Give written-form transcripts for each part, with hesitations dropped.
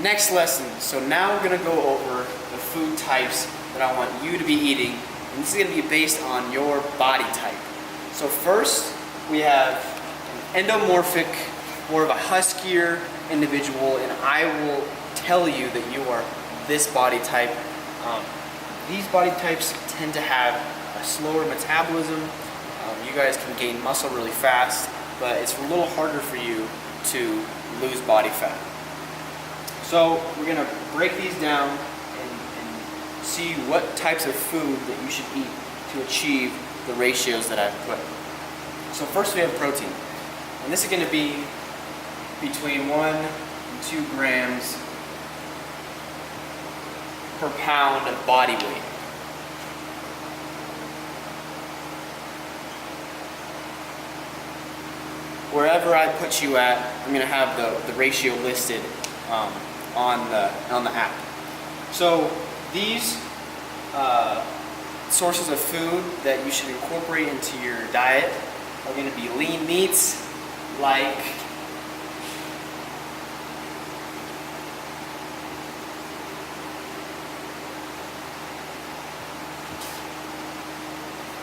Next lesson. So now we're going to go over the food types that I want you to be eating. And this is going to be based on your body type. So first, we have an endomorphic, more of a huskier individual, and I will tell you that you are this body type. These body types tend to have a slower metabolism. You guys can gain muscle really fast, but it's a little harder for you to lose body fat. So we're going to break these down and see what types of food that you should eat to achieve the ratios that I've put. So first we have protein. And this is going to be between 1 and 2 grams per pound of body weight. Wherever I put you at, I'm going to have the ratio listed on the app. So these sources of food that you should incorporate into your diet are going to be lean meats like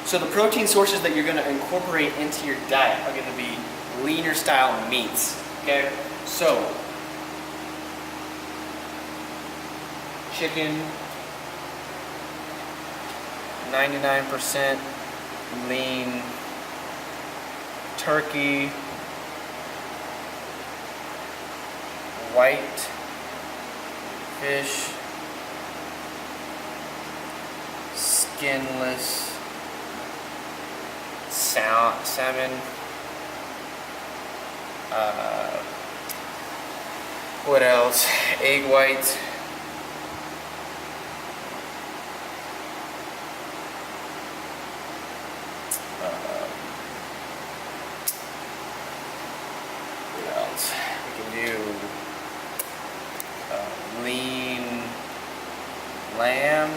so the protein sources that you're going to incorporate into your diet are going to be leaner style meats. Okay, so chicken, 99% lean. Turkey, white fish, skinless salmon, what else? Egg whites, what else? We can do lean lamb,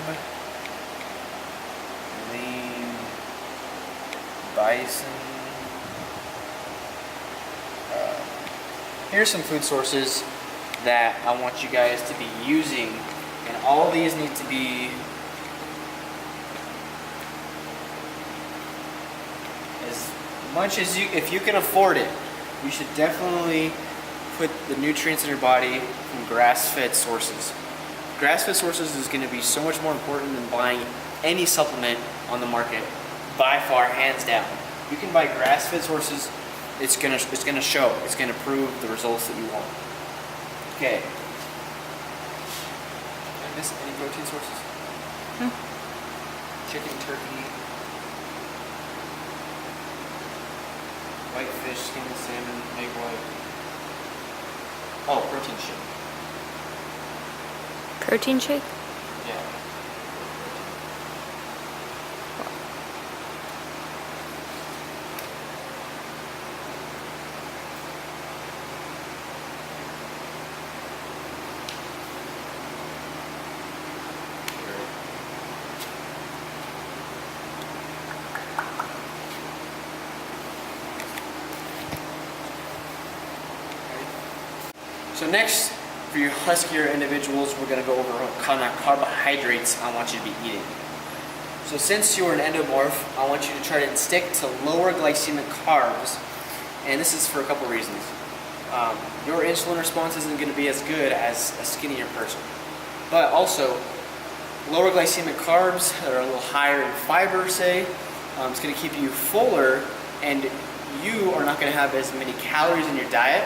lean bison. Here's some food sources that I want you guys to be using, and all these need to be as much as if you can afford it. You should definitely put the nutrients in your body from grass-fed sources. Grass-fed sources is going to be so much more important than buying any supplement on the market, by far, hands down. You can buy grass-fed sources. It's gonna show. It's gonna prove the results that you want. Okay. Did I miss any protein sources? Chicken, turkey, white fish, skinless salmon, egg white. Oh, protein shake. Protein shake? Yeah. So next, for your huskier individuals, we're going to go over what kind of carbohydrates I want you to be eating. So since you're an endomorph, I want you to try to stick to lower glycemic carbs, and this is for a couple reasons. Your insulin response isn't going to be as good as a skinnier person. But also, lower glycemic carbs that are a little higher in fiber, say, it's going to keep you fuller, and you are not going to have as many calories in your diet.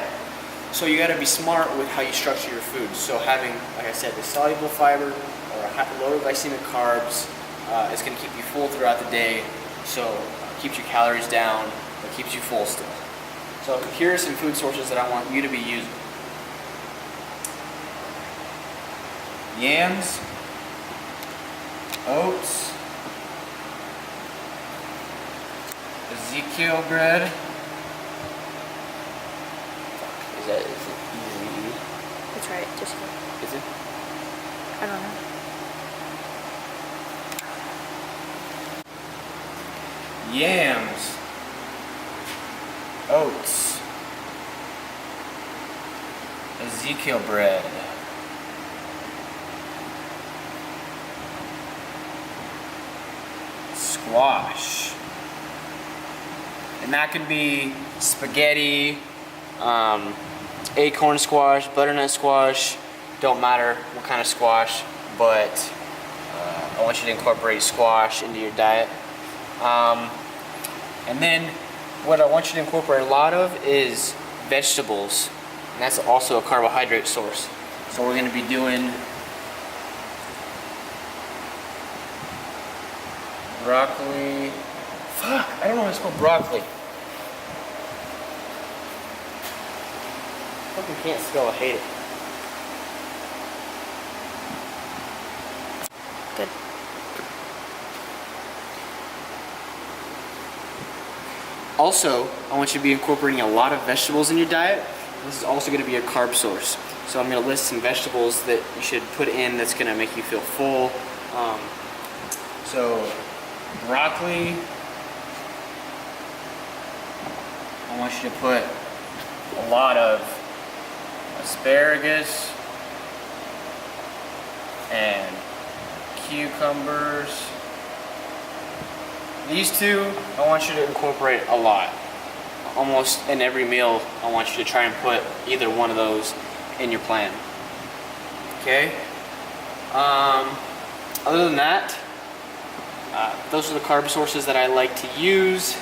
So you got to be smart with how you structure your food. So having, like I said, the soluble fiber or lower glycemic carbs is going to keep you full throughout the day. So keeps your calories down, but keeps you full still. So here are some food sources that I want you to be using. Yams, oats, Ezekiel bread. Is it easy to eat? That's right, just Is it? I don't know. Yams, oats, Ezekiel bread. squash. And that can be spaghetti, acorn squash, butternut squash, don't matter what kind of squash, but I want you to incorporate squash into your diet. And then what I want you to incorporate a lot of is vegetables, and that's also a carbohydrate source. So we're going to be doing broccoli. Fuck, I don't know how to spell broccoli. Fucking can't spell, I hate it. Good. Also, I want you to be incorporating a lot of vegetables in your diet. This is also going to be a carb source. So I'm going to list some vegetables that you should put in that's going to make you feel full. So broccoli, I want you to put a lot of asparagus and cucumbers. These two, I want you to incorporate a lot. Almost in every meal, I want you to try and put either one of those in your plan. Okay? Other than that, those are the carb sources that I like to use. Is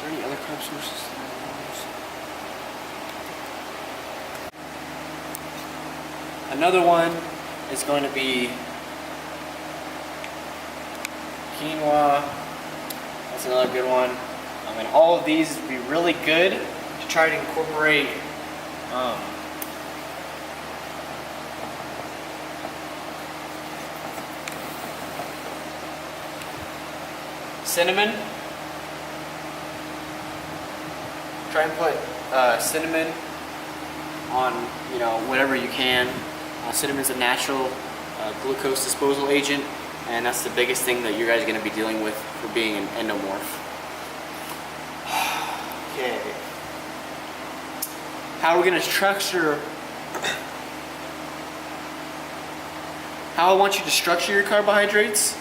there any other carb sources that I use? Another one is going to be quinoa. That's another good one. And all of these would be really good to try to incorporate cinnamon. Try and put cinnamon on, whatever you can. Cinnamon's a natural glucose disposal agent, and that's the biggest thing that you guys are going to be dealing with for being an endomorph. Okay. How we're going to structure... How I want you to structure your carbohydrates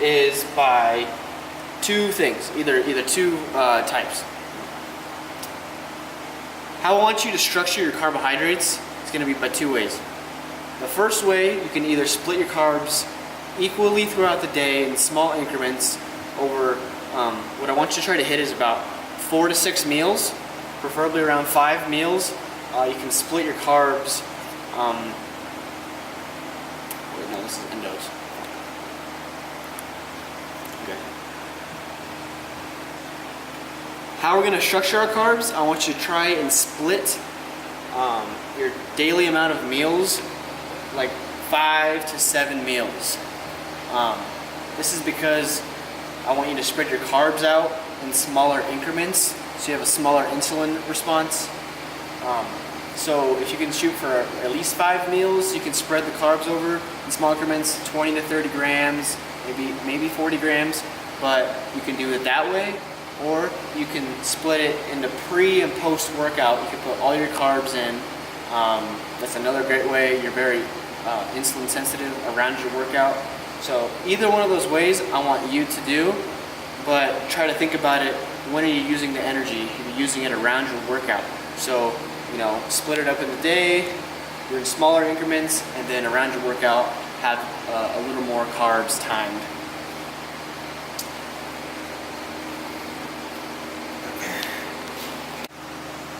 is by two things, either two types. How I want you to structure your carbohydrates is going to be by two ways. The first way, you can either split your carbs equally throughout the day in small increments over, what I want you to try to hit is about 4 to 6 meals, preferably around 5 meals. You can split your carbs. Wait, no, this is Endo's. Okay. How we're going to structure our carbs, I want you to try and split your daily amount of meals, like 5 to 7 meals. This is because I want you to spread your carbs out in smaller increments so you have a smaller insulin response. So if you can shoot for at least 5 meals, you can spread the carbs over in small increments, 20 to 30 grams, maybe 40 grams, but you can do it that way, or you can split it into pre and post workout. You can put all your carbs in. That's another great way. You're very insulin sensitive around your workout. So either one of those ways I want you to do, but try to think about it. When are you using the energy? You're using it around your workout. So, split it up in the day, do it in smaller increments, and then around your workout, have a little more carbs timed.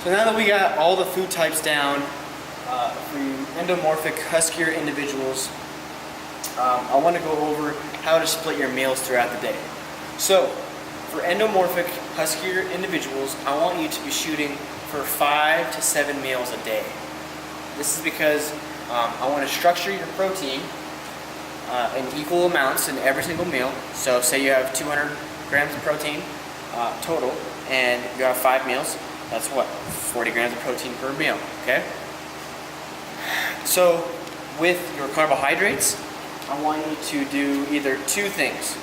So now that we got all the food types down for you endomorphic huskier individuals, I want to go over how to split your meals throughout the day. So, for endomorphic huskier individuals, I want you to be shooting for 5 to 7 meals a day. This is because I want to structure your protein in equal amounts in every single meal. So say you have 200 grams of protein total, and you have 5 meals, that's what? 40 grams of protein per meal, okay? So with your carbohydrates, I want you to do either two things.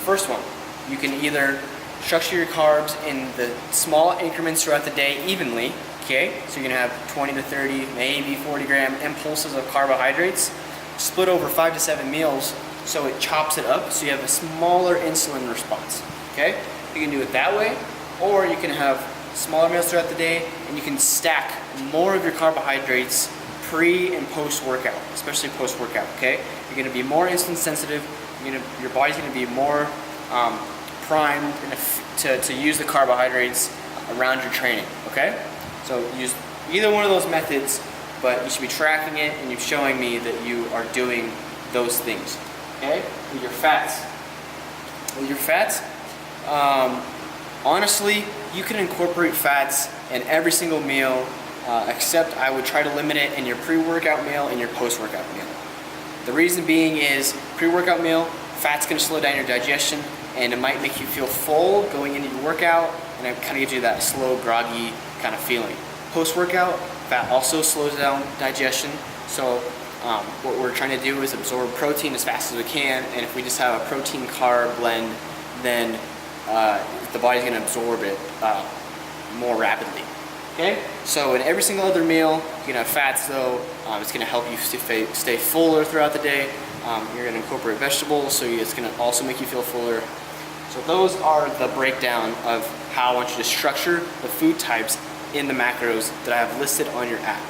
First one, you can either structure your carbs in the small increments throughout the day evenly, okay? So you're gonna have 20 to 30, maybe 40 gram impulses of carbohydrates, split over 5 to 7 meals so it chops it up so you have a smaller insulin response. Okay? You can do it that way, or you can have smaller meals throughout the day and you can stack more of your carbohydrates pre and post workout, especially post workout. Okay? You're going to be more insulin sensitive. Your body's going to be more primed to use the carbohydrates around your training. Okay? So use either one of those methods, but you should be tracking it and you're showing me that you are doing those things. Okay? With your fats. Honestly, you can incorporate fats in every single meal, except I would try to limit it in your pre-workout meal and your post-workout meal. The reason being is pre-workout meal, fat's going to slow down your digestion and it might make you feel full going into your workout, and it kind of gives you that slow, groggy kind of feeling. Post-workout, fat also slows down digestion, so what we're trying to do is absorb protein as fast as we can, and if we just have a protein carb blend, then the body's going to absorb it more rapidly. Okay? So in every single other meal, you can have fats though. It's going to help you stay fuller throughout the day. You're going to incorporate vegetables, so it's going to also make you feel fuller. So those are the breakdown of how I want you to structure the food types in the macros that I have listed on your app.